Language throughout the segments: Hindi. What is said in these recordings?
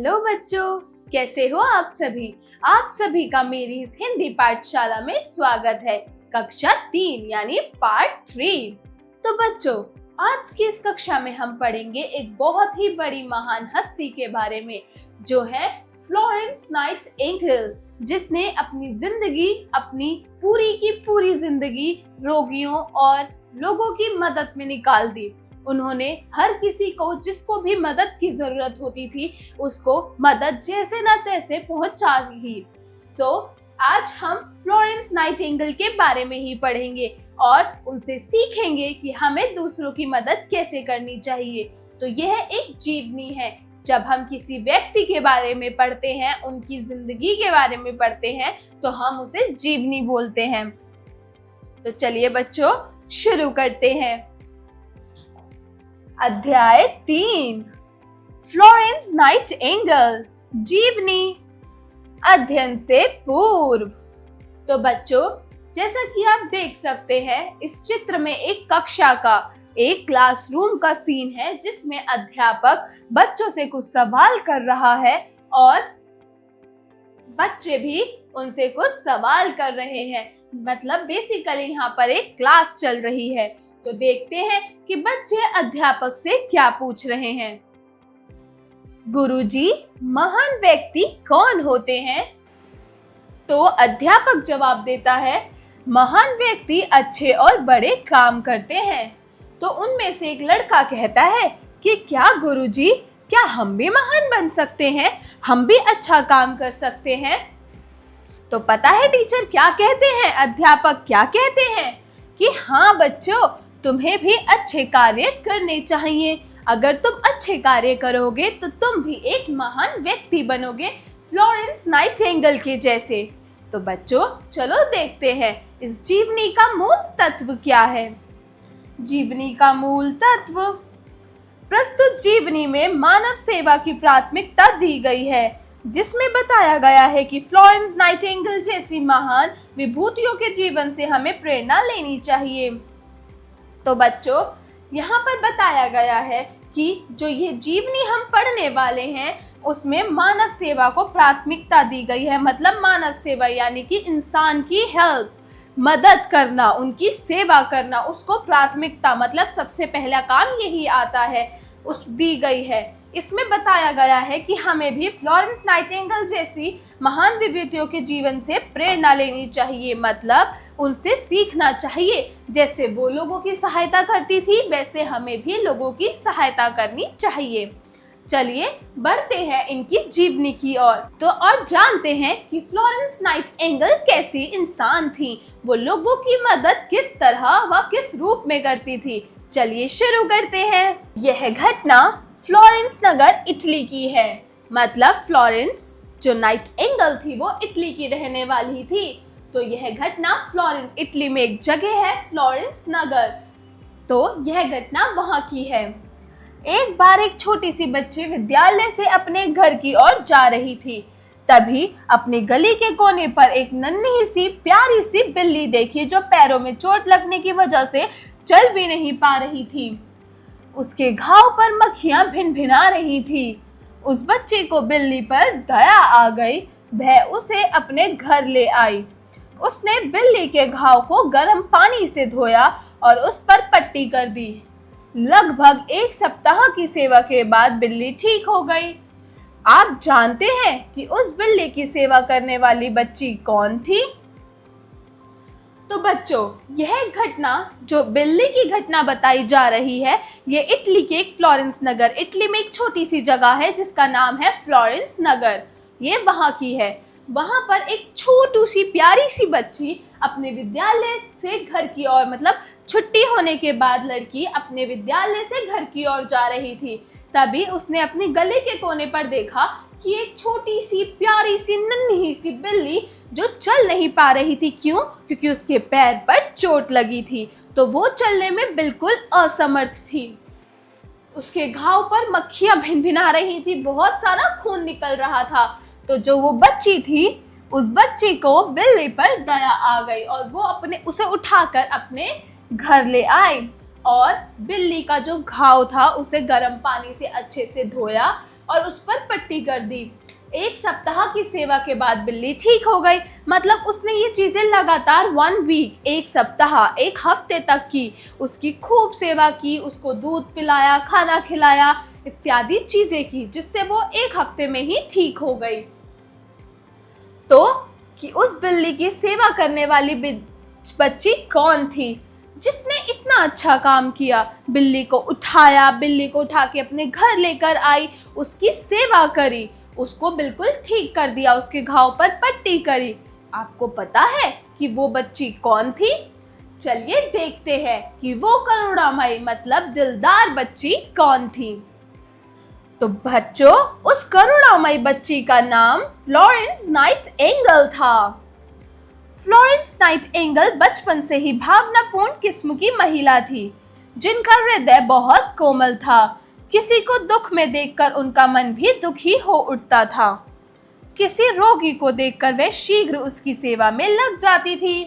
हेलो बच्चों, कैसे हो आप सभी। आप सभी का मेरी इस हिंदी पाठशाला में स्वागत है। कक्षा 3 यानी पार्ट 3। तो बच्चों, आज की इस कक्षा में हम पढ़ेंगे एक बहुत ही बड़ी महान हस्ती के बारे में, जो है फ्लोरेंस नाइटिंगेल, जिसने अपनी पूरी की पूरी जिंदगी रोगियों और लोगों की मदद में निकाल दी। उन्होंने हर किसी को, जिसको भी मदद की जरूरत होती थी, उसको मदद जैसे न तैसे पहुंचा दी। तो आज हम फ्लोरेंस नाइटिंगेल के बारे में ही पढ़ेंगे और उनसे सीखेंगे कि हमें दूसरों की मदद कैसे करनी चाहिए। तो यह एक जीवनी है। जब हम किसी व्यक्ति के बारे में पढ़ते हैं, उनकी जिंदगी के बारे में पढ़ते हैं, तो हम उसे जीवनी बोलते हैं। तो चलिए बच्चों, शुरू करते हैं। अध्याय 3, फ्लोरेंस नाइटिंगेल, जीवनी, अध्ययन से पूर्व। तो बच्चों, जैसा कि आप देख सकते हैं, इस चित्र में एक कक्षा का, एक क्लासरूम का सीन है, जिसमें अध्यापक बच्चों से कुछ सवाल कर रहा है और बच्चे भी उनसे कुछ सवाल कर रहे हैं। मतलब बेसिकली यहाँ पर एक क्लास चल रही है। तो देखते हैं कि बच्चे अध्यापक से क्या पूछ रहे हैं। गुरुजी, महान व्यक्ति कौन होते हैं? तो अध्यापक जवाब देता है, महान व्यक्ति अच्छे और बड़े काम करते हैं। तो उनमें से एक लड़का कहता है कि क्या गुरुजी, क्या हम भी महान बन सकते हैं? हम भी अच्छा काम कर सकते हैं? तो पता है टीचर क्या कहते हैं? अध्यापक क्या कहते हैं कि हाँ बच्चों, तुम्हें भी अच्छे कार्य करने चाहिए। अगर तुम अच्छे कार्य करोगे तो तुम भी एक महान व्यक्ति बनोगे, फ्लोरेंस नाइटिंगेल के जैसे। तो बच्चों, चलो देखते हैं इस जीवनी का मूल तत्व क्या है। जीवनी का मूल तत्व। प्रस्तुत जीवनी में मानव सेवा की प्राथमिकता दी गई है, जिसमें बताया गया है कि फ्लोरेंस नाइटिंगेल जैसी महान विभूतियों के जीवन से हमें प्रेरणा लेनी चाहिए। तो बच्चों, यहाँ पर बताया गया है कि जो ये जीवनी हम पढ़ने वाले हैं, उसमें मानव सेवा को प्राथमिकता दी गई है। मतलब मानव सेवा यानी कि इंसान की हेल्प, मदद करना, उनकी सेवा करना, उसको प्राथमिकता, मतलब सबसे पहला काम यही आता है, उस दी गई है। इसमें बताया गया है कि हमें भी फ्लोरेंस नाइटिंगेल जैसी महान विभूतियों के जीवन से प्रेरणा लेनी चाहिए। मतलब उनसे सीखना चाहिए। जैसे वो लोगों की सहायता करती थी, वैसे हमें भी लोगों की सहायता करनी चाहिए। चलिए बढ़ते हैं इनकी जीवनी की ओर। तो और जानते हैं कि फ्लोरेंस नाइटिंगेल कैसी इंसान थी, वो लोगों की मदद किस तरह व किस रूप में करती थी। चलिए शुरू करते हैं। यह घटना फ्लोरेंस नगर, इटली की है। मतलब फ्लोरेंस जो नाइटिंगेल थी, वो इटली की रहने वाली थी। तो यह घटना फ्लोरेंस, इटली में एक जगह है फ्लोरेंस नगर, तो यह घटना वहां की है। एक बार एक छोटी सी बच्ची विद्यालय से अपने घर की ओर जा रही थी। तभी अपनी गली के कोने पर एक नन्ही सी प्यारी सी बिल्ली देखी, जो पैरों में चोट लगने की वजह से चल भी नहीं पा रही थी। उसके घाव पर मक्खियां भिनभिना रही थी। उस बच्ची को बिल्ली पर दया आ गई। वह उसे अपने घर ले आई। उसने बिल्ली के घाव को गर्म पानी से धोया और उस पर पट्टी कर दी। लगभग एक सप्ताह की सेवा के बाद बिल्ली ठीक हो गई। आप जानते हैं कि उस बिल्ली की सेवा करने वाली बच्ची कौन थी? तो बच्चों, यह घटना, जो बिल्ली की घटना बताई जा रही है, ये इटली के एक फ्लोरेंस नगर, इटली में एक छोटी सी जगह है जिसका नाम है फ्लोरेंस नगर, ये वहां की है। वहां पर एक छोटी सी प्यारी सी बच्ची अपने विद्यालय से घर की ओर, मतलब छुट्टी होने के बाद लड़की अपने विद्यालय से घर की ओर जा रही थी। तभी उसने अपनी गली के कोने पर देखा कि एक छोटी सी प्यारी सी नन्ही सी बिल्ली जो चल नहीं पा रही थी। क्यों? क्योंकि उसके पैर पर चोट लगी थी, तो वो चलने में बिल्कुल असमर्थ थी। उसके घाव पर मक्खियां भिनभिना रही थी, बहुत सारा खून निकल रहा था। तो जो वो बच्ची थी, उस बच्ची को बिल्ली पर दया आ गई और वो उसे उठाकर अपने घर ले आई और बिल्ली का जो घाव था उसे गर्म पानी से अच्छे से धोया और उस पर पट्टी कर दी। 1 सप्ताह की सेवा के बाद बिल्ली ठीक हो गई। मतलब उसने ये चीजें लगातार 1 वीक, 1 सप्ताह, 1 हफ्ते तक की। उसकी खूब सेवा की, उसको दूध पिलाया, खाना खिलाया, इत्यादि चीजें की, जिससे वो 1 हफ्ते में ही ठीक हो गई। तो कि उस बिल्ली की सेवा करने वाली बच्ची कौन थी जिसने इतना अच्छा काम किया? बिल्ली को उठाया, बिल्ली को उठा के अपने घर लेकर आई, उसकी सेवा करी, उसको बिल्कुल ठीक कर दिया, उसके घाव पर पट्टी करी। आपको पता है कि वो बच्ची कौन थी? चलिए देखते हैं कि वो करुणामयी मतलब दिलदार बच्ची कौन थी। तो बच्चों, उस करुणामयी बच्ची का नाम फ्लोरेंस नाइटिंगेल था। फ्लोरेंस नाइटिंगेल बचपन से ही भावनापूर्ण किस्म की महिला थी, जिनका हृदय बहुत कोमल था। किसी को दुख में देखकर उनका मन भी दुखी हो उठता था। किसी रोगी को देखकर वह शीघ्र उसकी सेवा में लग जाती थी।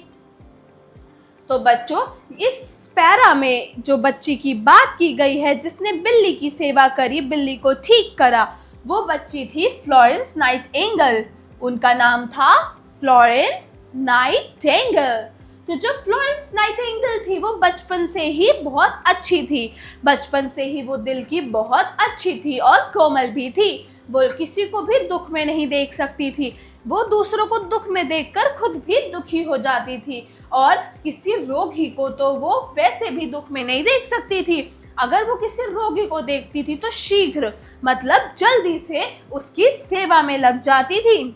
तो बच्चों, इस पैरा में जो बच्ची की बात की गई है, जिसने बिल्ली की सेवा करी, बिल्ली को ठीक करा, वो बच्ची थी फ्लोरेंस नाइटिंगेल। उनका नाम था फ्लोरेंस नाइटिंगेल। तो जो फ्लोरेंस नाइटिंगेल थी, वो बचपन से ही बहुत अच्छी थी। बचपन से ही वो दिल की बहुत अच्छी थी और कोमल भी थी। वो किसी को भी दुख में नहीं देख सकती थी। वो दूसरों को दुख में देखकर खुद भी दुखी हो जाती थी, और किसी रोगी को तो वो वैसे भी दुख में नहीं देख सकती थी। अगर वो किसी रोगी को देखती थी तो शीघ्र मतलब जल्दी से उसकी सेवा में लग जाती थी।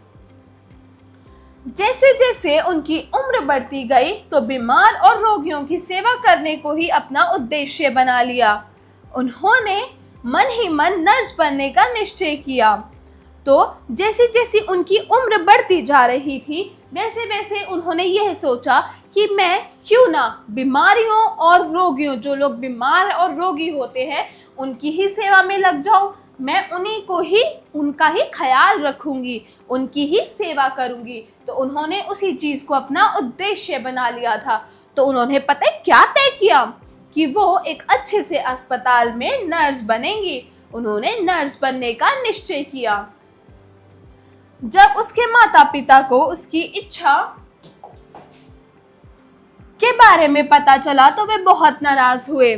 जैसे जैसे उनकी उम्र बढ़ती गई, तो बीमार और रोगियों की सेवा करने को ही अपना उद्देश्य बना लिया। उन्होंने मन ही मन नर्स बनने का निश्चय किया। तो जैसे जैसे उनकी उम्र बढ़ती जा रही थी, वैसे वैसे उन्होंने यह सोचा कि मैं क्यों ना बीमारियों और रोगियों, जो लोग बीमार और रोगी होते हैं, उनकी ही सेवा में लग जाऊं। मैं उन्हीं को ही, उनका ही ख्याल रखूंगी, उनकी ही सेवा करूंगी। तो उन्होंने उसी चीज को अपना उद्देश्य बना लिया था। तो उन्होंने पता है क्या तय किया कि वो एक अच्छे से अस्पताल में नर्स बनेंगी। उन्होंने नर्स बनने का निश्चय किया। जब उसके माता पिता को उसकी इच्छा के बारे में पता चला, तो वे बहुत नाराज हुए।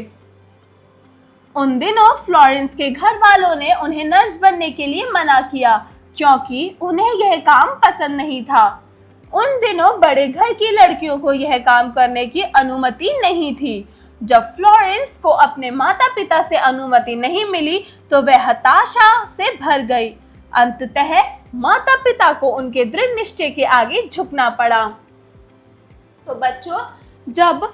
उन दिनों फ्लोरेंस के घर वालों ने उन्हें नर्स बनने के लिए मना किया, क्योंकि उन्हें यह काम पसंद नहीं था। उन दिनों बड़े घर की लड़कियों को यह काम करने की अनुमति नहीं थी। जब फ्लोरेंस को अपने माता पिता से अनुमति नहीं मिली, तो वह हताशा से भर गई। अंततः माता पिता को उनके दृढ़ निश्चय के आगे झुकना पड़ा। तो बच्चों, जब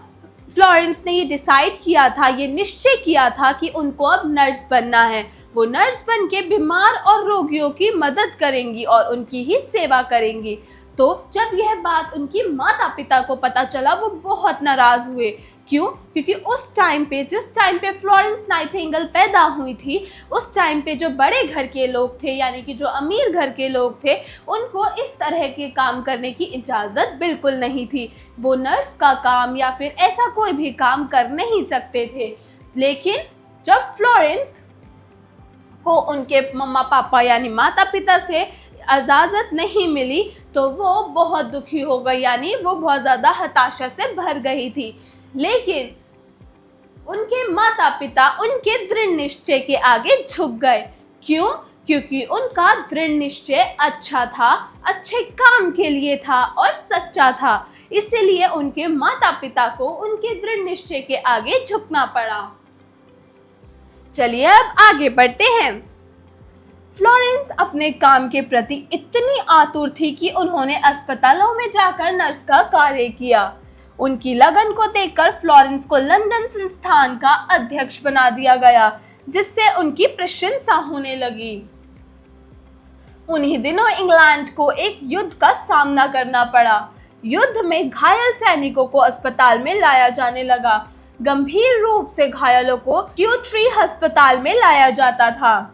फ्लोरेंस ने ये डिसाइड किया था, ये निश्चय किया था कि उनको अब नर्स बनना है, वो नर्स बन के बीमार और रोगियों की मदद करेंगी और उनकी ही सेवा करेंगी। तो जब यह बात उनकी माता पिता को पता चला, वो बहुत नाराज हुए। क्यों? क्योंकि उस टाइम पे, जिस टाइम पे फ्लोरेंस नाइटिंगेल पैदा हुई थी, उस टाइम पे जो बड़े घर के लोग थे, यानी कि जो अमीर घर के लोग थे, उनको इस तरह के काम करने की इजाज़त बिल्कुल नहीं थी। वो नर्स का काम या फिर ऐसा कोई भी काम कर नहीं सकते थे। लेकिन जब फ्लोरेंस को उनके मम्मा पापा यानी माता पिता से इजाज़त नहीं मिली, तो वो बहुत दुखी हो गई, यानी वो बहुत ज़्यादा हताशा से भर गई थी। लेकिन उनके माता पिता उनके दृढ़ निश्चय के आगे झुक गए। क्यों? क्योंकि उनका दृढ़ निश्चय अच्छा था, अच्छे काम के लिए था और सच्चा था। इसलिए उनके माता पिता को उनके दृढ़ निश्चय के आगे झुकना पड़ा। चलिए अब आगे बढ़ते हैं। फ्लोरेंस अपने काम के प्रति इतनी आतुर थी कि उन्होंने अस्पतालों में जाकर नर्स का कार्य किया। उनकी लगन को देखकर फ्लोरेंस को लंदन संस्थान का अध्यक्ष बना दिया गया, जिससे उनकी प्रशंसा होने लगी। उन्हीं दिनों इंग्लैंड को एक युद्ध का सामना करना पड़ा। युद्ध में घायल सैनिकों को अस्पताल में लाया जाने लगा। गंभीर रूप से घायलों को क्यूट्री अस्पताल में लाया जाता था।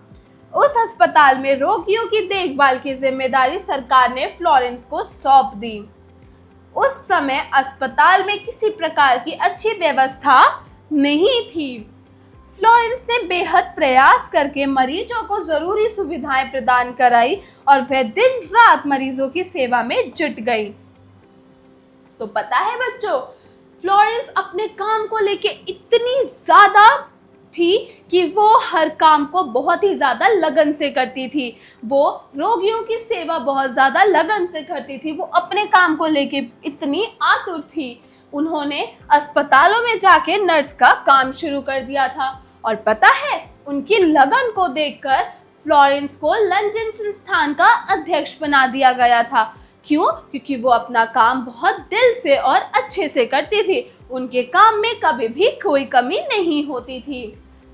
उस अस्पताल में रोगियों की देखभाल की जिम्मेदारी सरकार ने फ्लोरेंस को सौंप दी। उस समय अस्पताल में किसी प्रकार की अच्छी व्यवस्था नहीं थी। फ्लोरेंस ने बेहद प्रयास करके मरीजों को जरूरी सुविधाएं प्रदान कराई और वह दिन रात मरीजों की सेवा में जुट गई। तो पता है बच्चों, फ्लोरेंस अपने काम को लेके इतनी ज्यादा थी कि वो हर काम को बहुत ही ज्यादा लगन से करती थी। वो रोगियों की सेवा बहुत ज्यादा लगन से करती थी। वो अपने काम को लेके इतनी आतुर थी। उन्होंने अस्पतालों में जाके नर्स का काम शुरू कर दिया था। और पता है, उनकी लगन को देखकर फ्लोरेंस को लंदन संस्थान का अध्यक्ष बना दिया गया था। क्यों? क्योंकि वो अपना काम बहुत दिल से और अच्छे से करती थी। उनके काम में कभी भी कोई कमी नहीं होती थी।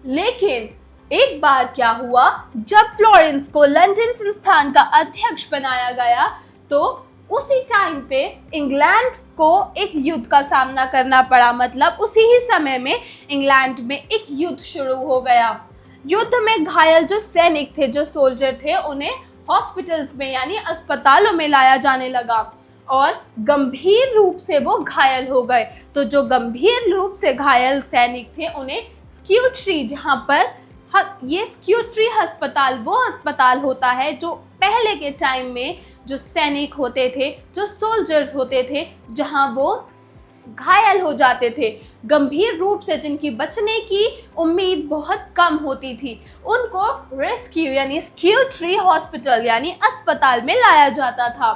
लेकिन एक बार क्या हुआ, जब फ्लोरेंस को लंदन संस्थान का अध्यक्ष बनाया गया तो उसी टाइम पे इंग्लैंड को एक युद्ध का सामना करना पड़ा। मतलब उसी ही समय में इंग्लैंड में एक युद्ध शुरू हो गया। युद्ध में घायल जो सैनिक थे, जो सोल्जर थे, उन्हें हॉस्पिटल्स में यानी अस्पतालों में लाया जाने लगा और गंभीर रूप से वो घायल हो गए। तो जो गंभीर रूप से घायल सैनिक थे उन्हें स्क्यूट्री, जहाँ पर ये स्क्यूट्री अस्पताल वो अस्पताल होता है जो पहले के टाइम में जो सैनिक होते थे, जो सोल्जर्स होते थे, जहाँ वो घायल हो जाते थे, गंभीर रूप से जिनकी बचने की उम्मीद बहुत कम होती थी, उनको रेस्क्यू यानी स्क्यूट्री हॉस्पिटल यानी अस्पताल में लाया जाता था।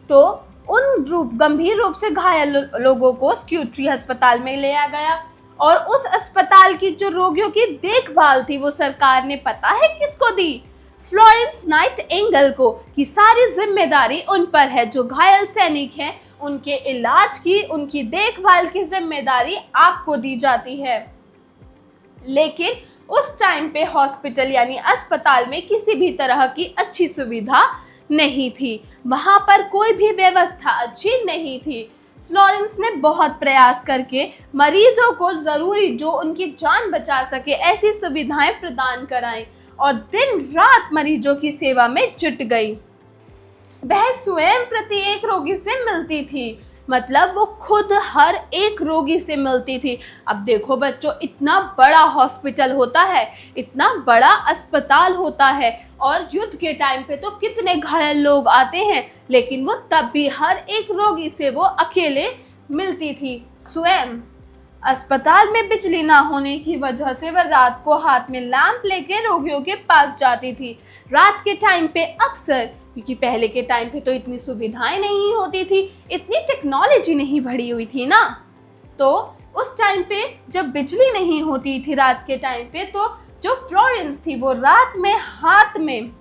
तो उन गंभीर रूप से घायल लोगों को स्क्यूट्री अस्पताल में लिया गया और उस अस्पताल की जो रोगियों की देखभाल थी वो सरकार ने पता है किसको दी? फ्लोरेंस नाइटिंगेल को, कि सारी जिम्मेदारी उन पर है। जो घायल सैनिक हैं उनके इलाज की, उनकी देखभाल की जिम्मेदारी आपको दी जाती है। लेकिन उस टाइम पे हॉस्पिटल यानी अस्पताल में किसी भी तरह की अच्छी सुविधा नहीं थी। वहां पर कोई भी व्यवस्था अच्छी नहीं थी। फ्लोरेंस ने बहुत प्रयास करके मरीजों को जरूरी, जो उनकी जान बचा सके, ऐसी सुविधाएं प्रदान कराई और दिन रात मरीजों की सेवा में जुट गई। वह स्वयं प्रत्येक रोगी से मिलती थी। मतलब वो खुद हर एक रोगी से मिलती थी। अब देखो बच्चों, इतना बड़ा हॉस्पिटल होता है, इतना बड़ा अस्पताल होता है और युद्ध के टाइम पे तो कितने घायल लोग आते हैं, लेकिन वो तब भी हर एक रोगी से वो अकेले मिलती थी स्वयं। अस्पताल में बिजली ना होने की वजह से वह रात को हाथ में लैंप लेके रोगियों के पास जाती थी। रात के टाइम पे अक्सर, क्योंकि पहले के टाइम पे तो इतनी सुविधाएं नहीं होती थी, इतनी टेक्नोलॉजी नहीं बढ़ी हुई थी ना, तो उस टाइम पे जब बिजली नहीं होती थी रात के टाइम पे, तो जो फ्लोरेंस थी वो रात में हाथ में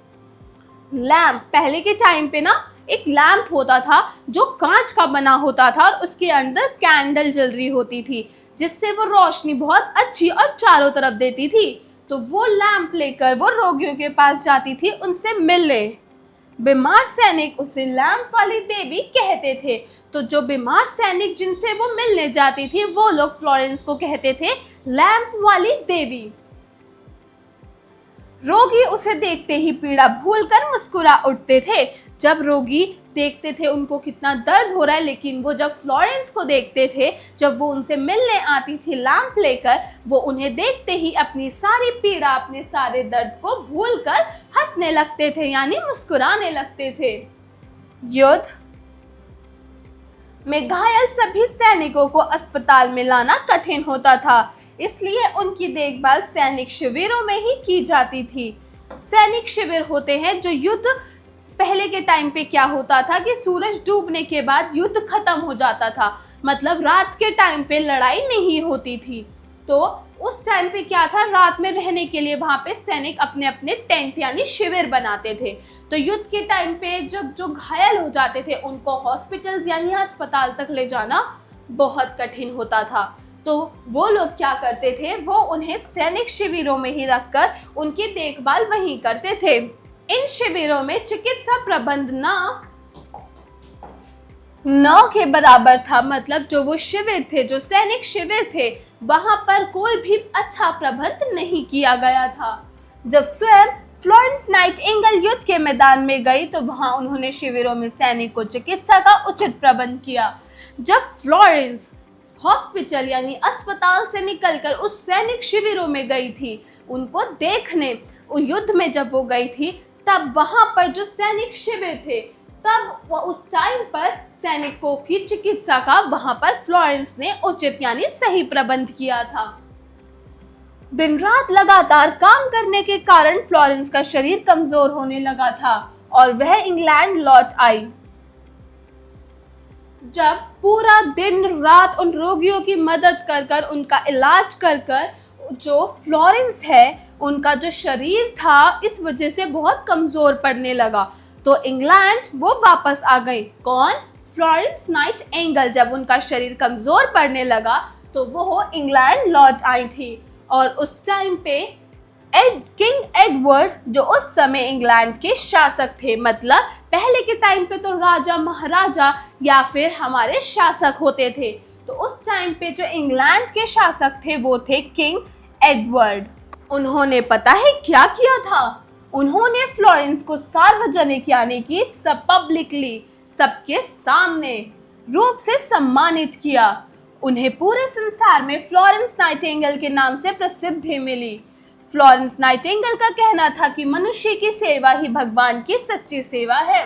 लैंप, पहले के टाइम पे ना एक लैंप होता था जो कांच का बना होता था और उसके अंदर कैंडल जल रही होती थी, जिससे वो रोशनी बहुत अच्छी और चारों तरफ देती थी। तो वो लैंप लेकर वो रोगियों के पास जाती थी उनसे मिलने। बीमार सैनिक उसे लैंप वाली देवी कहते थे। तो जो बीमार सैनिक जिनसे वो मिलने जाती थी वो लोग फ्लोरेंस को कहते थे लैंप वाली देवी। रोगी उसे देखते ही पीड़ा भूलकर मुस्कुरा उठते थे। जब रोगी देखते थे उनको कितना दर्द हो रहा है, लेकिन वो जब फ्लोरेंस को देखते थे, जब वो उनसे मिलने आती थी लैंप लेकर, वो उन्हें देखते ही अपनी सारी पीड़ा, अपने सारे दर्द को भूलकर हंसने लगते थे यानी मुस्कुराने लगते थे। युद्ध में घायल सभी सैनिकों को अस्पताल में लाना कठिन होता था, इसलिए उनकी देखभाल सैनिक शिविरों में ही की जाती थी। सैनिक शिविर होते हैं जो युद्ध, पहले के टाइम पे क्या होता था कि सूरज डूबने के बाद युद्ध खत्म हो जाता था। मतलब रात के टाइम पे लड़ाई नहीं होती थी। तो उस टाइम पे क्या था, रात में रहने के लिए वहां पे सैनिक अपने अपने टेंट यानी शिविर बनाते थे। तो युद्ध के टाइम पे जब जो घायल हो जाते थे उनको हॉस्पिटल्स यानी अस्पताल तक ले जाना बहुत कठिन होता था। तो वो लोग क्या करते थे, वो उन्हें सैनिक शिविरों में ही रखकर उनकी देखभाल वहीं करते थे। इन शिविरों में चिकित्सा प्रबंध न के बराबर था। मतलब जो वो शिविर थे, जो सैनिक शिविर थे, वहां पर कोई भी अच्छा प्रबंध नहीं किया गया था। जब स्वयं फ्लोरेंस नाइटिंगेल युद्ध के मैदान में गई तो वहां उन्होंने शिविरों में सैनिक को चिकित्सा का उचित प्रबंध किया। जब फ्लोरेंस हॉस्पिटल यानी अस्पताल से निकलकर उस सैनिक शिविरों में गई थी, उनको देखने। युद्ध में जब वो गई थी तब वहां पर जो सैनिक शिविर थे, तब वो उस टाइम पर सैनिकों की चिकित्सा का वहां पर फ्लोरेंस ने उचित यानी सही प्रबंध किया था। दिन रात लगातार काम करने के कारण फ्लोरेंस का शरीर कमजोर होने लगा था और वह इंग्लैंड लौट आई। जब पूरा दिन रात उन रोगियों की मदद कर कर उनका इलाज कर कर जो फ्लोरेंस है, उनका जो शरीर था इस वजह से बहुत कमजोर पड़ने लगा, तो इंग्लैंड वो वापस आ गई। कौन? Florence Nightingale. जब उनका शरीर कमजोर पड़ने लगा तो वो इंग्लैंड लौट आई थी और उस टाइम पे किंग एडवर्ड जो उस समय इंग्लैंड के शासक थे, मतलब पहले के टाइम पे तो राजा महाराजा या फिर हमारे शासक होते थे, तो उस टाइम पे जो इंग्लैंड के शासक थे वो थे किंग एडवर्ड। उन्होंने पता है क्या किया था? उन्होंने फ्लोरेंस को सार्वजनिक यानी कि सब पब्लिकली सबके सामने रूप से सम्मानित किया। उन्हें पूरे संसार में फ्लोरेंस नाइटिंगेल के नाम से प्रसिद्धि मिली। फ्लोरेंस नाइटिंगेल का कहना था कि मनुष्य की सेवा ही भगवान की सच्ची सेवा है।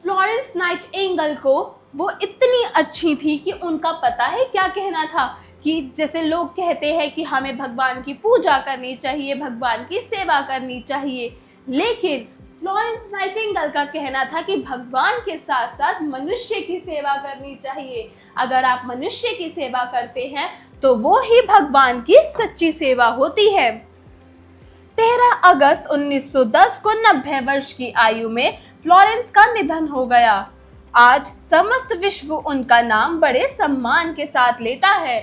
फ्लोरेंस नाइटिंगेल को वो इतनी अच्छी थी कि उनका पता है क्या कहना था कि जैसे लोग कहते हैं कि हमें भगवान की पूजा करनी चाहिए, भगवान की सेवा करनी चाहिए, लेकिन फ्लोरेंस नाइटिंगेल का कहना था कि भगवान के साथ साथ मनुष्य की सेवा करनी चाहिए। अगर आप मनुष्य की सेवा करते हैं तो वो ही भगवान की सच्ची सेवा होती है। 13 अगस्त 1910 को 90 वर्ष की आयु में फ्लोरेंस का निधन हो गया। आज समस्त विश्व उनका नाम बड़े सम्मान के साथ लेता है।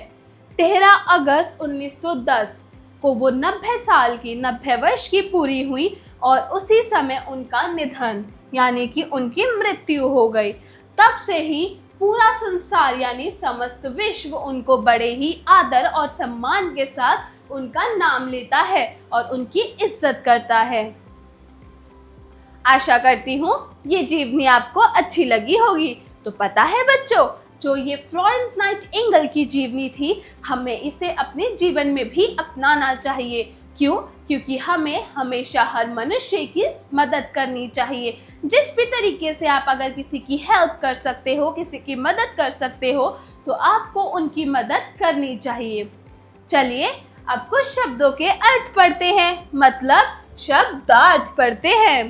13 अगस्त 1910 को वो 90 वर्ष की पूरी हुई और उसी समय उनका निधन यानी कि उनकी मृत्यु हो गई। तब से ही पूरा संसार यानी समस्त विश्व उनको बड़े ही आदर और सम्मान के साथ उनका नाम लेता है और उनकी इज्जत करता है। आशा करती हूँ ये जीवनी आपको अच्छी लगी होगी। तो पता है बच्चों, जो ये फ्लोरेंस नाइटिंगेल की जीवनी थी, हमें इसे अपने जीवन में भी अपनाना चाहिए। क्यों? क्योंकि हमें हमेशा हर मनुष्य की मदद करनी चाहिए। जिस भी तरीके से आप अगर किसी की हेल्प कर सकते हो, किसी की मदद कर सकते हो, तो आपको उनकी मदद करनी चाहिए। चलिए अब कुछ शब्दों के अर्थ पढ़ते हैं, मतलब शब्दार्थ पढ़ते हैं।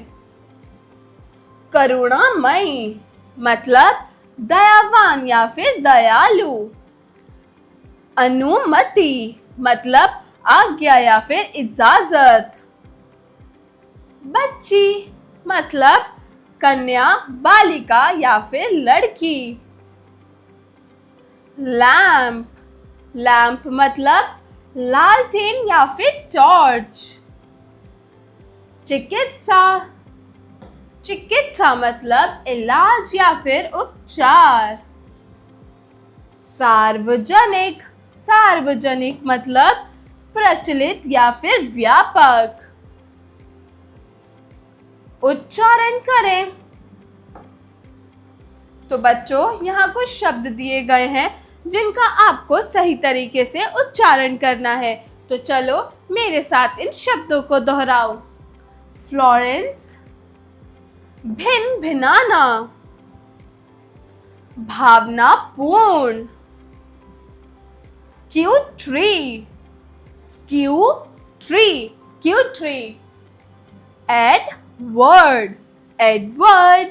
करुणामयी मतलब दयावान या फिर दयालु। अनुमति मतलब आज्ञा या फिर इजाजत। बच्ची मतलब कन्या, बालिका या फिर लड़की। लैंप, लैंप मतलब लालटेन या फिर टॉर्च। चिकित्सा, चिकित्सा मतलब इलाज या फिर उपचार। सार्वजनिक, सार्वजनिक मतलब प्रचलित या फिर व्यापक। उच्चारण करें। तो बच्चों यहाँ कुछ शब्द दिए गए हैं जिनका आपको सही तरीके से उच्चारण करना है। तो चलो मेरे साथ इन शब्दों को दोहराओ। फ्लोरेंस, भिन्न भिनाना, भावनापूर्ण। स्क्यूट्री, स्क्यूट्री, स्क्यूट्री। Edward, Edward.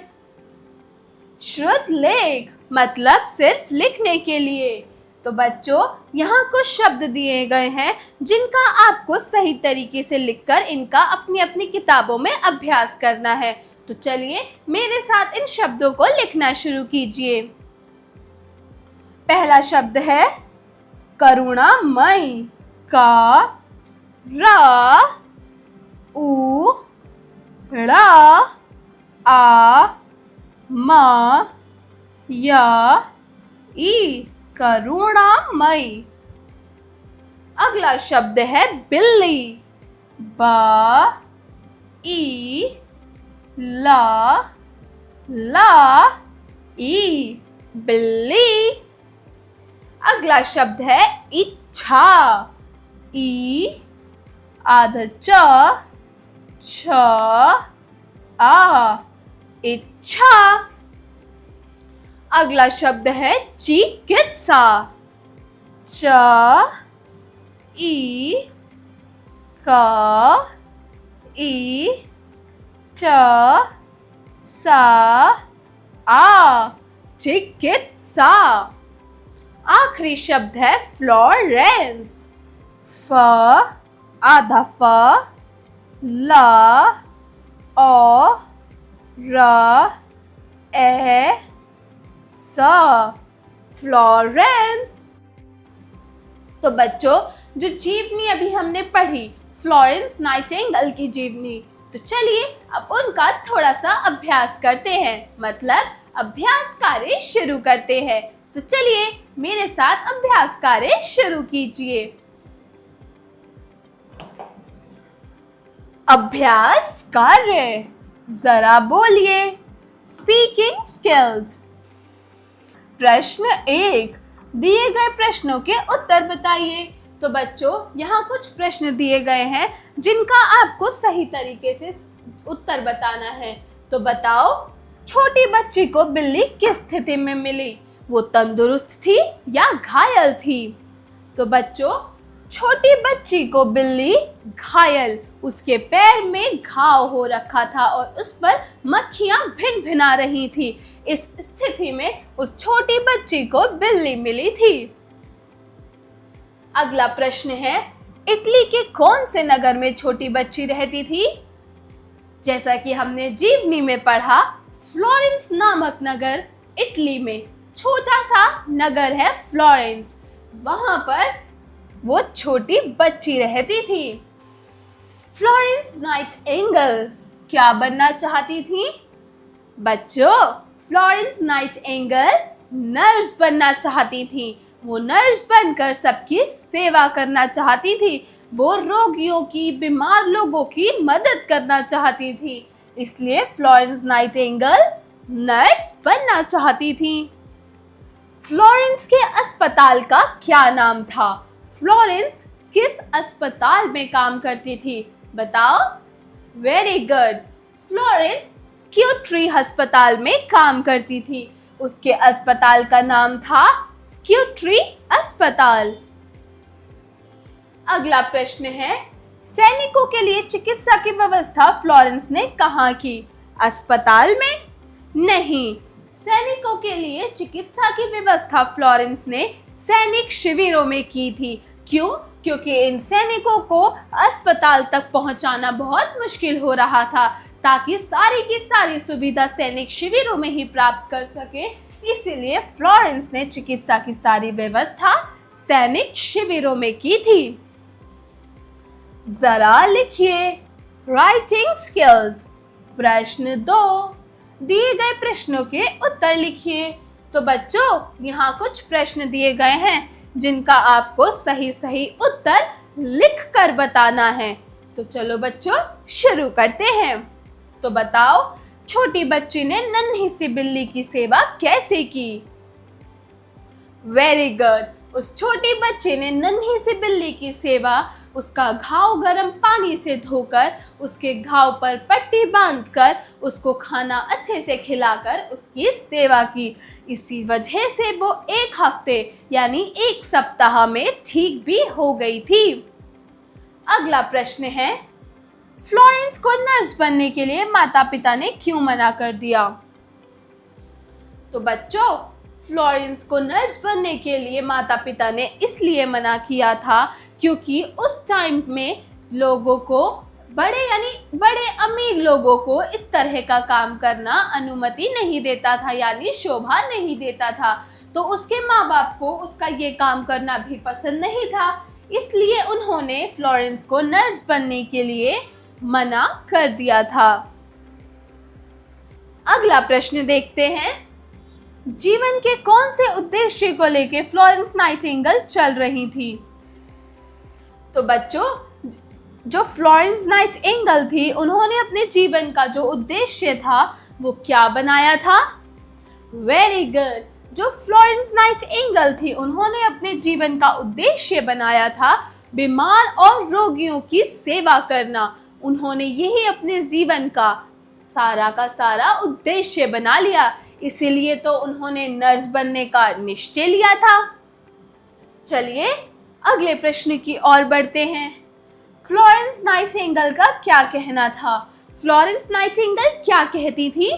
श्रुतलेख मतलब सिर्फ लिखने के लिए। तो बच्चों यहाँ कुछ शब्द दिए गए हैं जिनका आपको सही तरीके से लिखकर इनका अपनी अपनी किताबों में अभ्यास करना है। तो चलिए मेरे साथ इन शब्दों को लिखना शुरू कीजिए। पहला शब्द है करुणामयी। का रा उ ड़ा आ मा या ई, करुणामयी। अगला शब्द है बिल्ली। बा ई ला ला ई, बिल्ली। अगला शब्द है इच्छा। ई आधा च छ आ इच्छा। अगला शब्द है चिकित्सा। च ई क ई च सा आ चिकित्सा। आखिरी शब्द है फ्लोरेंस। फ आधा फ ल ओ र ए स फ्लोरेंस। तो बच्चों, जो जीवनी अभी हमने पढ़ी फ्लोरेंस नाइटिंगेल की जीवनी, तो चलिए अब उनका थोड़ा सा अभ्यास करते हैं, मतलब अभ्यास कार्य शुरू करते हैं। तो चलिए मेरे साथ अभ्यास कार्य शुरू कीजिए। अभ्यास कार्य, जरा बोलिए। Speaking skills. प्रश्न 1, दिए गए प्रश्नों के उत्तर बताइए। तो बच्चों, यहाँ कुछ प्रश्न दिए गए हैं जिनका आपको सही तरीके से उत्तर बताना है। तो बताओ, छोटी बच्ची को बिल्ली किस स्थिति में मिली? वो तंदुरुस्त थी या घायल थी? तो बच्चों, छोटी बच्ची को बिल्ली घायल, उसके पैर में घाव हो रखा था और उस पर मक्खियां भिन-भिना रही थी। इस स्थिति में उस छोटी बच्ची को बिल्ली मिली थी। अगला प्रश्न है, इटली के कौन से नगर में छोटी बच्ची रहती थी? जैसा कि हमने जीवनी में पढ़ा, फ्लोरेंस नामक नगर इटली में, छोटा सा नगर है फ्लोरेंस, वहां पर वो छोटी बच्ची रहती थी। फ्लोरेंस नाइटिंगेल क्या बनना चाहती थी? बच्चों, फ्लोरेंस नाइटिंगेल नर्स बनना चाहती थी। वो नर्स बनकर सबकी सेवा करना चाहती थी। वो रोगियों की, बीमार लोगों की मदद करना चाहती थी। इसलिए फ्लोरेंस नाइटिंगेल नर्स बनना चाहती थी। फ्लोरेंस के अस्पताल का क्या नाम था? फ्लोरेंस किस अस्पताल में काम करती थी? बताओ। वेरी गुड, फ्लोरेंस स्क्यूट्री अस्पताल में काम करती थी। उसके अस्पताल का नाम था स्क्यूट्री अस्पताल। अगला प्रश्न है, सैनिकों के लिए चिकित्सा की व्यवस्था फ्लोरेंस ने कहाँ की? अस्पताल में? नहीं, सैनिकों के लिए चिकित्सा की व्यवस्था फ्लोरेंस ने सैनिक शिविरों में की थी। क्यों? क्योंकि इन सैनिकों को अस्पताल तक पहुंचाना बहुत मुश्किल हो रहा था, ताकि सारी की सारी सुविधा सैनिक शिविरों में ही प्राप्त कर सके। इसीलिए फ्लोरेंस ने चिकित्सा की सारी व्यवस्था सैनिक शिविरों में की थी। जरा लिखिए। Writing skills. प्रश्न 2, दिए गए प्रश्नों के उत्तर लिखिए। तो बच्चों, यहाँ कुछ प्रश्न दिए गए हैं जिनका आपको सही सही उत्तर लिखकर बताना है। तो चलो बच्चों, शुरू करते हैं। तो बताओ, छोटी बच्ची ने नन्ही सी बिल्ली की सेवा कैसे की? वेरी गुड, उस छोटी बच्ची ने नन्ही सी बिल्ली की सेवा उसका घाव गर्म पानी से धोकर, उसके घाव पर पट्टी बांधकर, उसको खाना अच्छे से खिलाकर उसकी सेवा की। इसी वजह से वो 1 हफ्ते यानी 1 सप्ताह में ठीक भी हो गई थी। अगला प्रश्न है, फ्लोरेंस को नर्स बनने के लिए माता पिता ने क्यों मना कर दिया? तो बच्चों, फ्लोरेंस को नर्स बनने के लिए माता पिता ने इसलिए मना किया था क्योंकि उस टाइम में लोगों को, बड़े अमीर लोगों को इस तरह का काम करना अनुमति नहीं देता था, यानी शोभा नहीं देता था। तो उसके माँ बाप को उसका ये काम करना भी पसंद नहीं था, इसलिए उन्होंने फ्लोरेंस को नर्स बनने के लिए मना कर दिया था। अगला प्रश्न देखते हैं, जीवन के कौन से उद्देश्य को लेकर फ्लोरेंस नाइटिंगेल चल रही थी? तो बच्चों, जो फ्लोरेंस नाइटिंगेल थी, उन्होंने अपने जीवन का जो उद्देश्य था वो क्या बनाया था? वेरी गुड, जो फ्लोरेंस नाइटिंगेल थी, उन्होंने अपने जीवन का उद्देश्य बनाया था बीमार और रोगियों की सेवा करना। उन्होंने यही अपने जीवन का सारा उद्देश्य बना लिया, इसीलिए तो उन्होंने नर्स बनने का निश्चय लिया था। चलिए अगले प्रश्न की ओर बढ़ते हैं। फ्लोरेंस नाइटिंगेल का क्या कहना था? फ्लोरेंस नाइटिंगेल क्या कहती थी?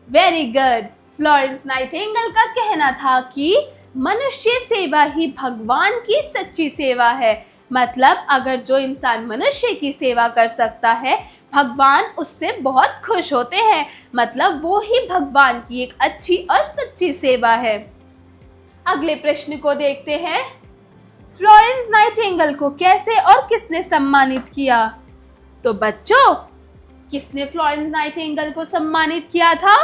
Very good. फ्लोरेंस नाइटिंगेल का कहना था कि मनुष्य सेवा ही भगवान की सच्ची सेवा है। मतलब अगर जो इंसान मनुष्य की सेवा कर सकता है, भगवान उससे बहुत खुश होते हैं। मतलब वो ही भगवान की एक अच्छी और सच्ची सेवा है। अगले प्रश्न को देखते हैं। फ्लोरेंस नाइटिंगेल को कैसे और किसने सम्मानित किया? तो बच्चों, किसने फ्लोरेंस नाइटिंगेल को सम्मानित किया था?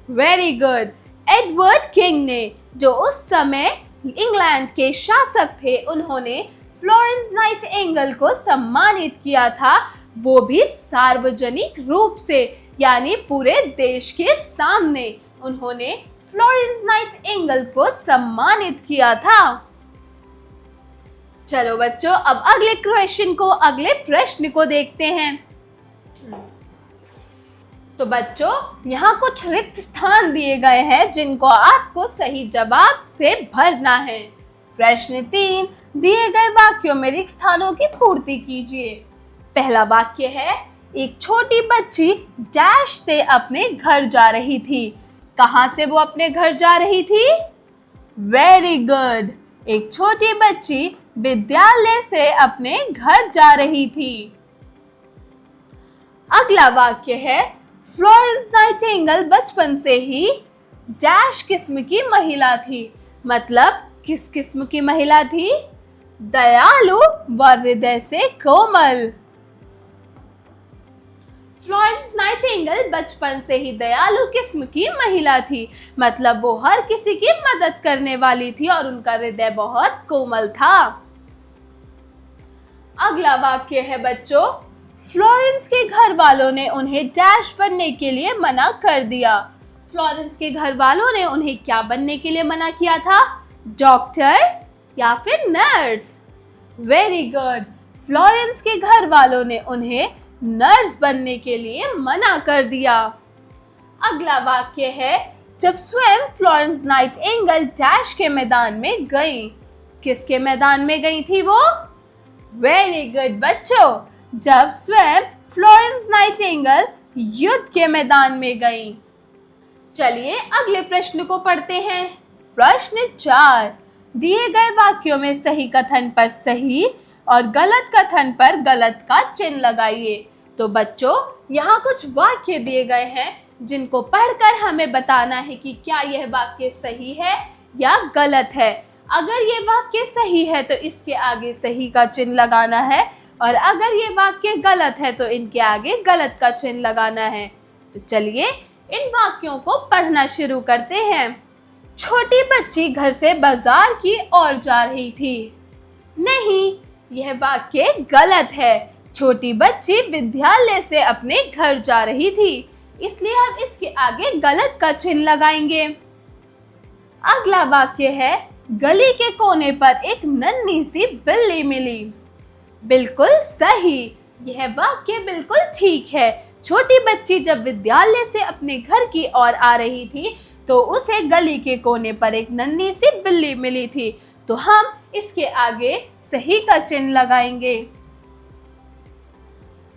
वेरी गुड, एडवर्ड किंग ने, जो उस समय इंग्लैंड के शासक थे। उन्होंने फ्लोरेंस नाइटिंगेल को सम्मानित किया था, वो भी सार्वजनिक रूप से, यानी पूरे देश के सामने उन्होंने फ्लोरेंस नाइटिंगेल को सम्मानित किया था। चलो बच्चों, अब अगले प्रश्न को देखते हैं। तो बच्चों, यहाँ कुछ रिक्त स्थान दिए गए हैं जिनको आपको सही जवाब से भरना है। प्रश्न 3, दिए गए वाक्यों में रिक्त स्थानों की पूर्ति कीजिए। पहला वाक्य है, एक छोटी बच्ची डैश से अपने घर जा रही थी। कहाँ से वो अपने घर जा रही थी? वेरी गुड, एक छोटी बच्ची विद्यालय से अपने घर जा रही थी। अगला वाक्य है, फ्लोरेंस नाइटिंगेल बचपन से ही डैश किस्म की महिला थी। मतलब किस किस्म की महिला थी? दयालु व हृदय से कोमल। फ्लोरेंस नाइटिंगेल बचपन से ही दयालु किस्म की महिला थी। मतलब वो हर किसी की मदद करने वाली थी और उनका हृदय बहुत कोमल था। अगला वाक्य है बच्चों, फ्लोरेंस के घर वालों ने उन्हें डैश बनने के लिए मना कर दिया। फ्लोरेंस के घर वालों ने उन्हें क्या बनने के लिए मना किया था? डॉक्टर या फिर नर्स? वेरी गुड, फ्लोरेंस के घर वालों ने उन्हें नर्स बनने के लिए मना कर दिया। अगला वाक्य है, जब स्वयं फ्लोरेंस नाइटिंगेल डैश के मैदान में गई। किसके मैदान में गई थी वो? वेरी गुड बच्चों, जब स्वयं फ्लोरेंस नाइटिंगेल युद्ध के मैदान में गई। चलिए अगले प्रश्न को पढ़ते हैं। प्रश्न 4, दिए गए वाक्यों में सही कथन पर सही और गलत कथन पर गलत का चिन्ह लगाइए। तो बच्चों, यहाँ कुछ वाक्य दिए गए हैं जिनको पढ़कर हमें बताना है कि क्या यह वाक्य सही है या गलत है। अगर ये वाक्य सही है तो इसके आगे सही का चिन्ह लगाना है, और अगर ये वाक्य गलत है तो इनके आगे गलत का चिन्ह लगाना है। तो चलिए इन वाक्यों को पढ़ना शुरू करते हैं। छोटी बच्ची घर से बाजार की ओर जा रही थी। नहीं, यह वाक्य गलत है। छोटी बच्ची विद्यालय से अपने घर जा रही थी, इसलिए हम इसके आगे गलत का चिन्ह लगाएंगे। अगला वाक्य है, गली के कोने पर एक नन्ही सी बिल्ली मिली। बिल्कुल सही, यह वाक्य बिल्कुल ठीक है। छोटी बच्ची जब विद्यालय से अपने घर की ओर आ रही थी तो उसे गली के कोने पर एक नन्ही सी बिल्ली मिली थी, तो हम इसके आगे सही का चिन्ह लगाएंगे।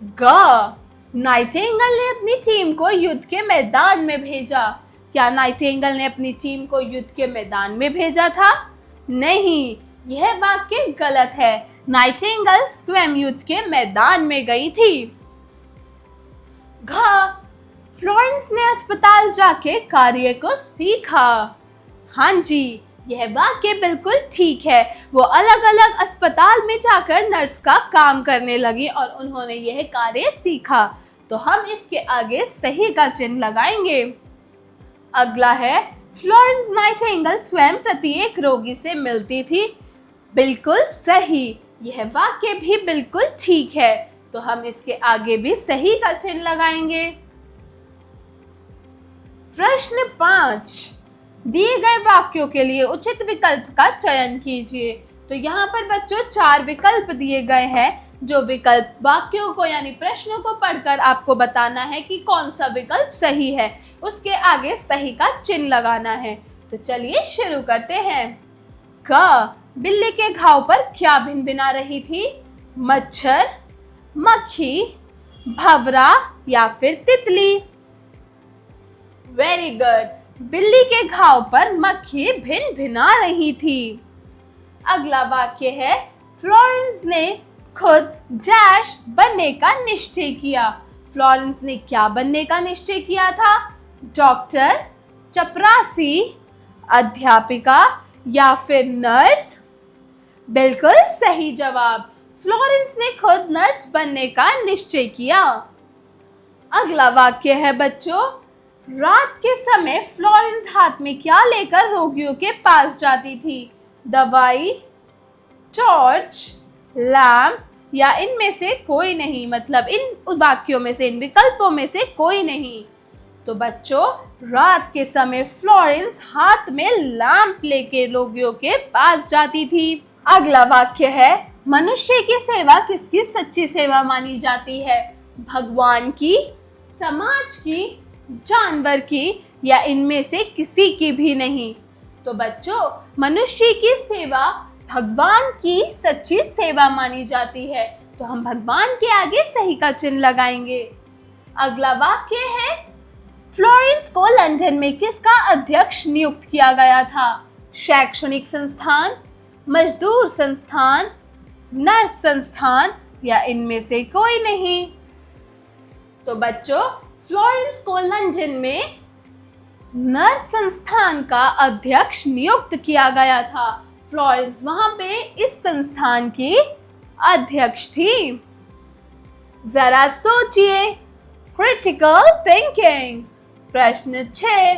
ग, नाइटिंगेल ने अपनी टीम को युद्ध के मैदान में भेजा। क्या नाइटिंगेल ने अपनी टीम को युद्ध के मैदान में भेजा था? नहीं, यह वाक्य गलत है। नाइटिंगेल स्वयं युद्ध के मैदान में गई थी। घ, फ्लोरेंस ने अस्पताल जाके कार्य को सीखा। हाँ जी, यह वाक्य बिल्कुल ठीक है। वो अलग अलग अस्पताल में जाकर नर्स का काम करने लगी और उन्होंने यह कार्य सीखा, तो हम इसके आगे सही का चिन्ह लगाएंगे। अगला है, फ्लोरेंस नाइटिंगेल स्वयं प्रत्येक रोगी से मिलती थी। बिल्कुल सही, यह वाक्य भी बिल्कुल ठीक है, तो हम इसके आगे भी सही का चिन्ह लगाएंगे। प्रश्न 5, दिए गए वाक्यों के लिए उचित विकल्प का चयन कीजिए। तो यहाँ पर बच्चों 4 विकल्प दिए गए हैं, जो विकल्प वाक्यों को यानी प्रश्नों को पढ़कर आपको बताना है कि कौन सा विकल्प सही है, उसके आगे सही का चिन्ह लगाना है। तो चलिए शुरू करते हैं। क, बिल्ली के घाव पर क्या भिनभिना रही थी? मच्छर, मक्खी, भंवरा या फिर तितली? वेरी गुड, बिल्ली के घाव पर मक्खी भिनभिना रही थी। अगला वाक्य है, फ्लोरेंस ने खुद डैश बनने का निश्चय किया। फ्लोरेंस ने क्या बनने का निश्चय किया था? डॉक्टर, चपरासी, अध्यापिका या फिर नर्स? बिल्कुल सही जवाब, फ्लोरेंस ने खुद नर्स बनने का निश्चय किया। अगला वाक्य है बच्चों, रात के समय फ्लोरेंस हाथ में क्या लेकर रोगियों के पास जाती थी? दवाई, टॉर्च, लैम्प या इनमें से कोई नहीं? मतलब इन वाक्यों में से, इन विकल्पों में से कोई नहीं। तो बच्चों, रात के समय फ्लोरेंस हाथ में लैम्प लेके रोगियों के पास जाती थी। अगला वाक्य है, मनुष्य की सेवा किसकी सच्ची सेवा मानी जाती है? भगवान की, समाज की, जानवर की या इनमें से किसी की भी नहीं? तो बच्चों, मनुष्य की सेवा भगवान की सच्ची सेवा मानी जाती है, तो हम भगवान के आगे सही का चिन्ह लगाएंगे। अगला वाक्य है, फ्लोरेंस को लंदन में किसका अध्यक्ष नियुक्त किया गया था? शैक्षणिक संस्थान, मजदूर संस्थान, नर्स संस्थान या इनमें से कोई नहीं? तो बच्चों, फ्लोरेंस को लंदन में नर्स संस्थान का अध्यक्ष नियुक्त किया गया था। फ्लोरेंस वहां पे इस संस्थान की अध्यक्ष थी। जरा सोचिए, क्रिटिकल थिंकिंग। प्रश्न 6,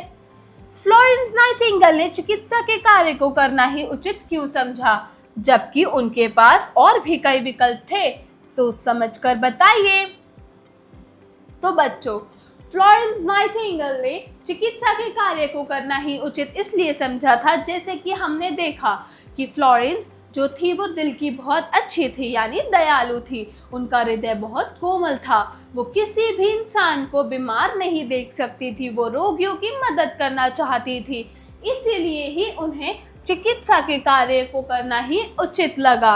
फ्लोरेंस नाइटिंगेल ने चिकित्सा के कार्य को करना ही उचित क्यों समझा, जबकि उनके पास और भी कई विकल्प थे? सोच समझकर बताइए। तो बच्चों, फ्लोरेंस नाइटिंगेल ने चिकित्सा के कार्य को करना ही उचित इसलिए समझा था, जैसे कि हमने देखा कि फ्लोरेंस जो थी वो दिल की बहुत अच्छी थी, यानी दयालु थी। उनका हृदय बहुत कोमल था, वो किसी भी इंसान को बीमार नहीं देख सकती थी, वो रोगियों की मदद करना चाहती थी। इसीलिए ही उन्हें चिकित्सा के कार्य को करना ही उचित लगा।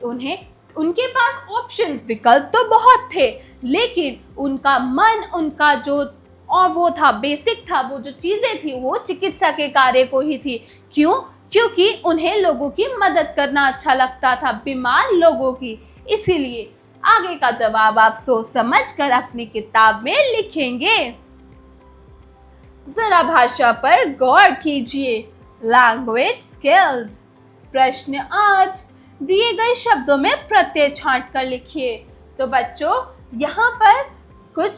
उनके पास ऑप्शंस, विकल्प तो बहुत थे, लेकिन उनका मन, उनका जो और वो था, बेसिक था, वो जो चीजें थी वो चिकित्सा के कार्य को ही थी। क्यों? क्योंकि उन्हें लोगों की मदद करना अच्छा लगता था, बीमार लोगों की। इसीलिए आगे का जवाब आप सोच समझ कर अपनी किताब में लिखेंगे। जरा भाषा पर गौर कीजिए। Language skills. प्रश्न 8, दिए गए शब्दों में प्रत्यय छांट कर लिखिए। तो बच्चों, यहाँ पर कुछ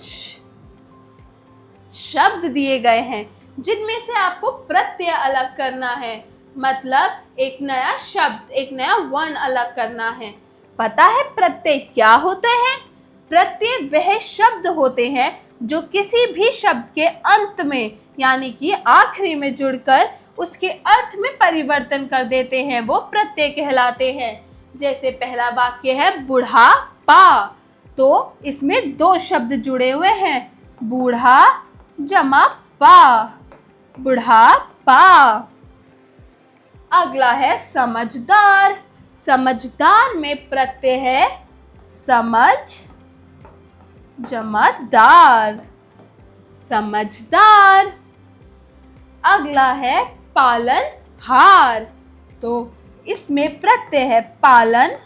शब्द दिए गए हैं जिनमें से आपको प्रत्यय अलग करना है, मतलब एक नया शब्द, एक नया वर्ण अलग करना है। पता है प्रत्यय क्या होते हैं? प्रत्यय वह शब्द होते हैं जो किसी भी शब्द के अंत में यानी कि आखिरी में जुड़कर उसके अर्थ में परिवर्तन कर देते हैं, वो प्रत्यय कहलाते हैं। जैसे पहला वाक्य है बुढ़ापा, तो इसमें 2 शब्द जुड़े हुए हैं, बूढ़ा जमा पा, बुढ़ापा। अगला है समझदार। समझदार में प्रत्यय है समझ जमा दार, समझदार। अगला है पालनहार, तो इसमें प्रत्यय है पालन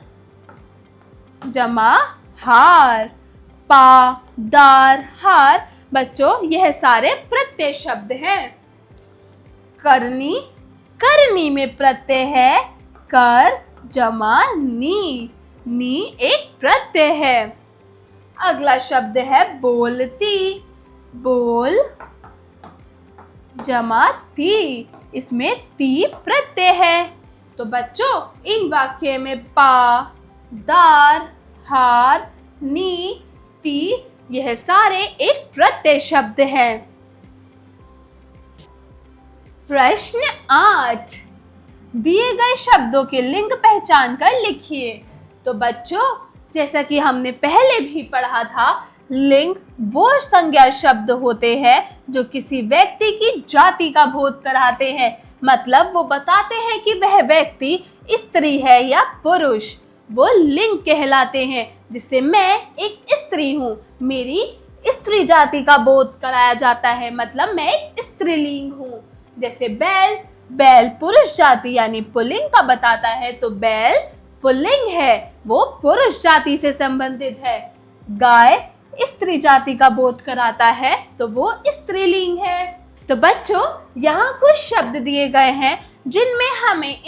जमा हार, पा दार हार। बच्चों, यह सारे प्रत्यय शब्द हैं। करनी, करनी में प्रत्यय है कर जमा नी, नी एक प्रत्यय है। अगला शब्द है बोलती, बोल जमा ती, इसमें ती प्रत्यय है। तो बच्चों, इन वाक्य में पा दार हार नी ती यह सारे एक प्रत्यय शब्द हैं। प्रश्न 8, दिए गए शब्दों के लिंग पहचान कर लिखिए। तो बच्चों, जैसा कि हमने पहले भी पढ़ा था, लिंग वो संज्ञा शब्द होते हैं जो किसी व्यक्ति की जाति का बोध कराते हैं। मतलब वो बताते हैं कि वह व्यक्ति स्त्री है या पुरुष। वो लिंग कहलाते हैं। जिससे मैं एक स्त्री हूँ, मेरी स्त्री जाति का बोध कराया जाता है, मतलब मैं एक स्त्रीलिंग हूँ। जैसे बैल, बैल पुरुष जाति यानी पुल्लिंग का बताता है, तो बैल पुल्लिंग है, वो पुरुष जाति से संबंधित है। गाय स्त्री जाति का बोध कराता है, तो वो स्त्रीलिंग है। तो बच्चों, यहाँ कुछ शब्द दिए गए हैं जिनमें हमें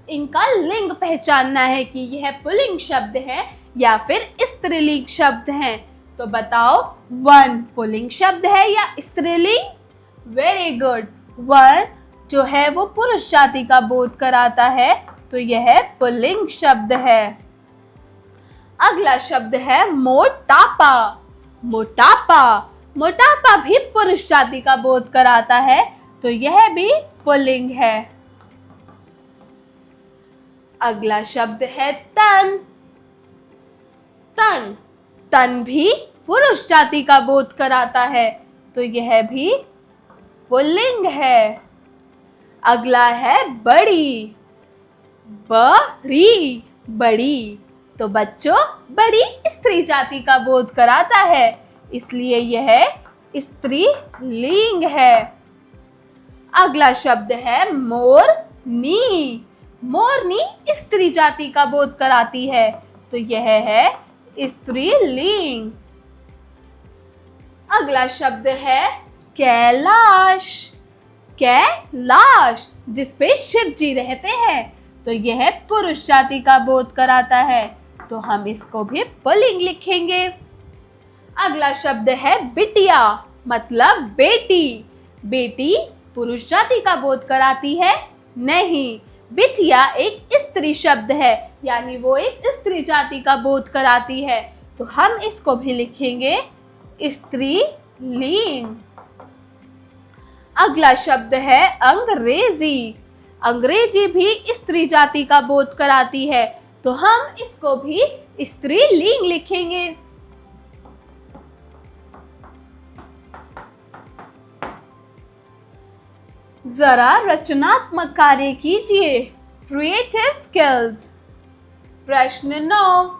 इनका लिंग पहचानना है कि यह पुल्लिंग शब्द है या फिर स्त्रीलिंग शब्द है। तो बताओ, वन पुल्लिंग शब्द है या स्त्रीलिंग? Very good. वन जो है वो पुरुष जाति का बोध कराता है, तो यह पुल्लिंग शब्द है। अगला शब्द है मोटापा। मोटापा, मोटापा भी पुरुष जाति का बोध कराता है, तो यह भी पुल्लिंग है। अगला शब्द है तन। तन, तन भी पुरुष जाति का बोध कराता है, तो यह भी पुल्लिंग है। अगला है बड़ी। बड़ी, बड़ी, तो बच्चों बड़ी स्त्री जाति का बोध कराता है, इसलिए यह स्त्रीलिंग है। अगला शब्द है मोरनी। मोरनी स्त्री जाति का बोध कराती है, तो यह है स्त्रीलिंग। अगला शब्द है कैलाश। कैलाश जिसपे शिव जी रहते हैं, तो यह पुरुष जाति का बोध कराता है, तो हम इसको भी पुल्लिंग लिखेंगे। अगला शब्द है बिटिया, मतलब बेटी। बेटी पुरुष जाति का बोध कराती है? नहीं, बिटिया एक स्त्री शब्द है, यानी वो एक स्त्री जाति का बोध कराती है, तो हम इसको भी लिखेंगे स्त्रीलिंग। अगला शब्द है अंग्रेजी। अंग्रेजी भी स्त्री जाति का बोध कराती है, तो हम इसको भी स्त्रीलिंग लिखेंगे। जरा रचनात्मक कार्य कीजिए, क्रिएटिव स्किल्स। प्रश्न 9,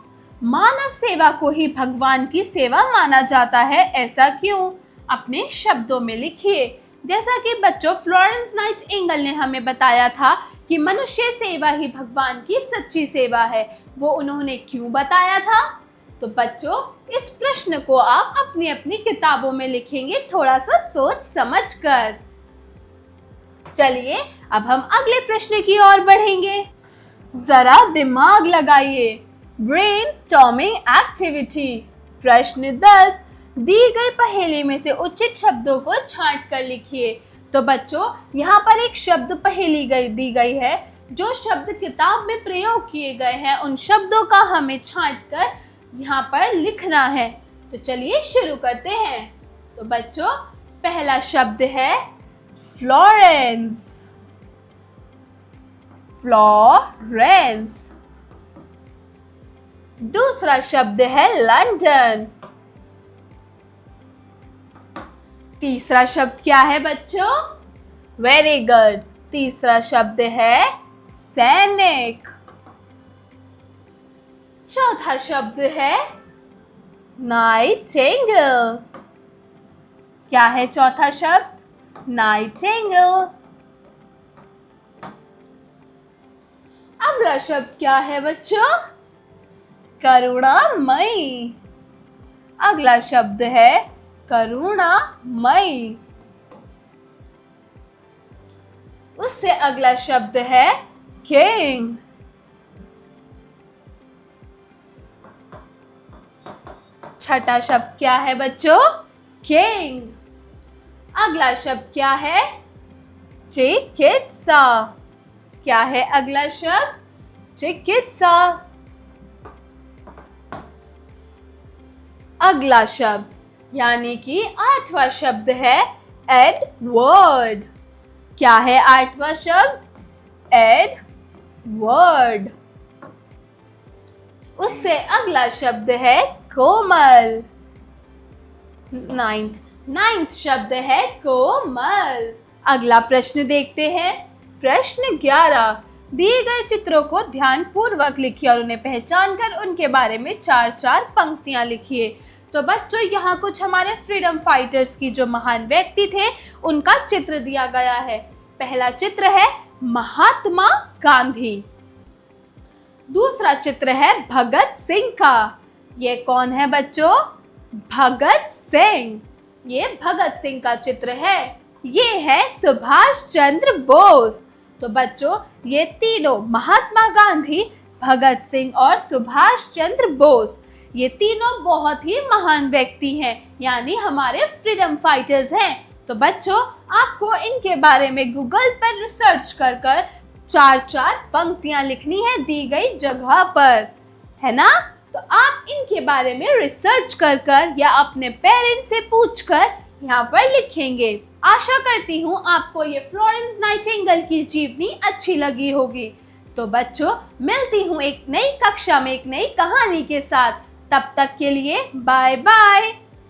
मानव सेवा को ही भगवान की सेवा माना जाता है, ऐसा क्यों? अपने शब्दों में लिखिए। जैसा कि बच्चों फ्लोरेंस नाइटिंगेल ने हमें बताया था कि मनुष्य सेवा ही भगवान की सच्ची सेवा है, वो उन्होंने क्यों बताया था? तो बच्चों, इस प्रश्न को आप अपनी अपनी किताबों में लिखेंगे, थोड़ा सा सोच समझ कर। चलिए अब हम अगले प्रश्न की ओर बढ़ेंगे। जरा दिमाग लगाइए, ब्रेनस्टॉर्मिंग एक्टिविटी। प्रश्न 10, दी गई पहेली में से उचित शब्दों को छांट कर लिखिए। तो बच्चों, यहाँ पर एक शब्द पहेली दी गई है, जो शब्द किताब में प्रयोग किए गए हैं उन शब्दों का हमें छांट कर यहाँ पर लिखना है। तो चलिए शुरू करते हैं। तो बच्चों, पहला शब्द है फ्लोरेंस। फ्लोरेंस। दूसरा शब्द है लंदन। तीसरा शब्द क्या है बच्चों? वेरी गुड, तीसरा शब्द है सैनिक। चौथा शब्द है नाइटिंगेल। क्या है चौथा शब्द? नाइटिंगेल। अगला शब्द क्या है बच्चों? करुणामयी। अगला शब्द है करुणामयी। उससे अगला शब्द है किंग। छठा शब्द क्या है बच्चों? किंग। अगला शब्द क्या है? चिकित्सा। क्या है अगला शब्द? चिकित्सा। अगला शब्द यानी कि आठवां शब्द है एडवर्ड। क्या है 8वां शब्द? एडवर्ड। उससे अगला शब्द है कोमल। नाइन्थ शब्द है कोमल। अगला प्रश्न देखते हैं। प्रश्न 11। दिए गए चित्रों को ध्यान पूर्वक लिखिए और उन्हें पहचान कर उनके बारे में 4-4 पंक्तियां लिखिए। तो बच्चों, यहाँ कुछ हमारे फ्रीडम फाइटर्स की जो महान व्यक्ति थे उनका चित्र दिया गया है। पहला चित्र है महात्मा गांधी। दूसरा चित्र है भगत सिंह का। ये कौन है बच्चों? भगत सिंह। ये भगत सिंह का चित्र है। ये है सुभाष चंद्र बोस। तो बच्चों, ये तीनों महात्मा गांधी, भगत सिंह और सुभाष चंद्र बोस, ये तीनों बहुत ही महान व्यक्ति हैं, यानी हमारे फ्रीडम फाइटर्स हैं। तो बच्चों, आपको इनके बारे में गूगल पर रिसर्च कर 4-4 पंक्तियां लिखनी है दी गई जगह पर, है ना? तो आप इनके बारे में रिसर्च कर या अपने पेरेंट्स से पूछकर यहाँ पर लिखेंगे। आशा करती हूँ आपको ये फ्लोरेंस नाइटिंगेल की जीवनी अच्छी लगी होगी। तो बच्चों, मिलती हूँ एक नई कक्षा में एक नई कहानी के साथ। तब तक के लिए बाय बाय।